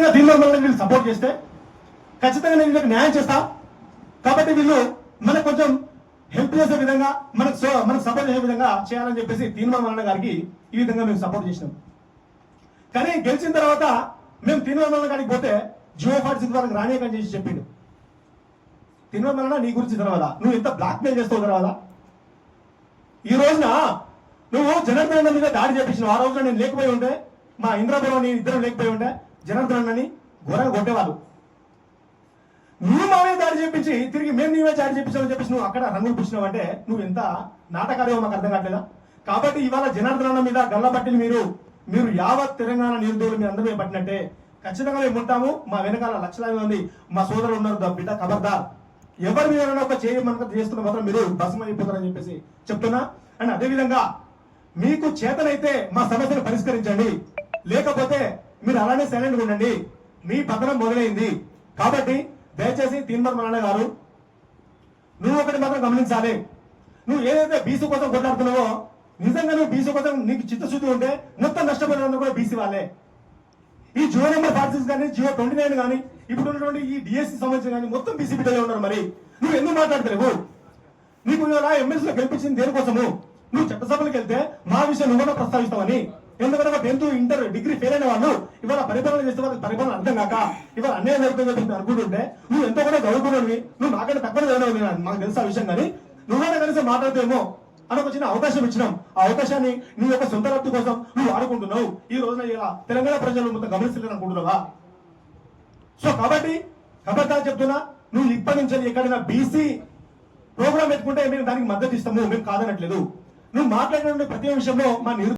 ఖచ్చితంగా దీనివల్ల వీళ్ళు సపోర్ట్ చేస్తే ఖచ్చితంగా నేను వీళ్ళకి న్యాయం చేస్తా. కాబట్టి వీళ్ళు మనకు కొంచెం హెల్ప్ చేసే విధంగా మనకు సపోర్ట్ చేసే విధంగా చేయాలని చెప్పేసి తీర్మానం గారికి ఈ విధంగా మేము సపోర్ట్ చేసినాం. కానీ గెలిచిన తర్వాత మేము తీర్మానం గారికి పోతే జియో 46 వాళ్ళకి రానియకని చేసి చెప్పిండు. తీర్మానం నీ గురించి తెలవదా, నువ్వు ఎంత బ్లాక్ మెయిల్ చేస్తావు తెలవదా? ఈ రోజున నువ్వు జనార్దన్ మీద దాడి చేపించినావు. ఆ రోజున నేను లేకపోయి ఉంటే, మా ఇంద్రాపురం ఇద్దరం లేకపోయి ఉంటే జనార్దన్ అని ఘోరంగా కొట్టేవాళ్ళు. నువ్వు మా మీద దాడి చేపించి తిరిగి మేము నీవే దాడి చేపించామని చెప్పేసి నువ్వు అక్కడ రంగులు పూసినావు అంటే నువ్వు ఎంత నాటకాలేవో మాకు అర్థం కావట్లేదా? కాబట్టి ఇవాళ జనార్దన్ మీద గల్లబట్టిని మీరు యావత్ తెలంగాణ నిరుద్యోగులు మీరు అందరూ పట్టినట్టే ఖచ్చితంగా మేము ఉంటాము. మా వెనకాల లక్షలాది మంది మా సోదరులు ఉన్నారు. బిడ్డ ఖబర్దార్, ఎవరి మీద ఒక చేయమనక చేస్తున్న మాత్రం మీరు భస్మైపోతారని చెప్పేసి చెప్తున్నా. అండ్ అదేవిధంగా మీకు చేతనైతే మా సమస్యను పరిష్కరించండి, లేకపోతే మీరు అలానే సైలెంట్గా ఉండండి. మీ పతనం మొదలైంది. కాబట్టి దయచేసి తీన్మర్ గారు నువ్వు ఒకటి మాత్రం గమనించాలి. నువ్వు ఏదైతే బీసీ కోసం కొట్లాడుతున్నావో నిజంగా నువ్వు బీసీ కోసం నీకు చిత్తశుద్ధి ఉంటే మొత్తం నష్టపోయినందుకు కూడా బీసీ వాళ్ళే. ఈ జియో నెంబర్ 46 కానీ జియో 29 కానీ ఇప్పుడు ఉన్నటువంటి ఈ డిఎస్సి సంబంధించిన కానీ మొత్తం బీసీ బిడ్డలే ఉన్నారు. మరి నువ్వు ఎందుకు మాట్లాడతలేవు? నీకు ఇలా ఎమ్మెల్సీలో గెలిపించింది దేనికోసము? నువ్వు చట్టసభలకు వెళ్తే మా విషయం నువ్వు ప్రస్తావిస్తావని. ఎందుకంటే ఒక 10th ఇంటర్ డిగ్రీ ఫెయిల్ అయిన వాళ్ళు ఇవాళ పరిపాలన చేస్తే వాళ్ళకి పరిపాలన అర్థం కాక ఇవాళ అన్యాయం జరుగుతుందని అనుకుంటుంటే నువ్వు ఎంతో కూడా చదువుకున్నావు, నువ్వు నాకంటే తక్కువ చదివినావు, మాకు తెలుసు ఆ విషయం. కానీ నువ్వైనా కలిసి మాట్లాడితేమో అని ఒక చిన్న అవకాశం ఇచ్చినాం. ఆ అవకాశాన్ని నీ యొక్క సొంత లబ్ధి కోసం నువ్వు ఆడుకుంటున్నావు. ఈ రోజున ఇలా తెలంగాణ ప్రజలు మొత్తం గమనిస్తలేరు అనుకుంటున్నావా? సో కాబట్టి ఖబర్దార్ చెప్తున్నా, నువ్వు ఇప్పటి నుంచి ఎక్కడైనా బీసీ ప్రోగ్రామ్ పెట్టుకుంటే మేము దానికి మద్దతు ఇస్తాము, మేము కాదనట్లేదు. నువ్వు మాట్లాడిన ప్రతి విషయంలో మా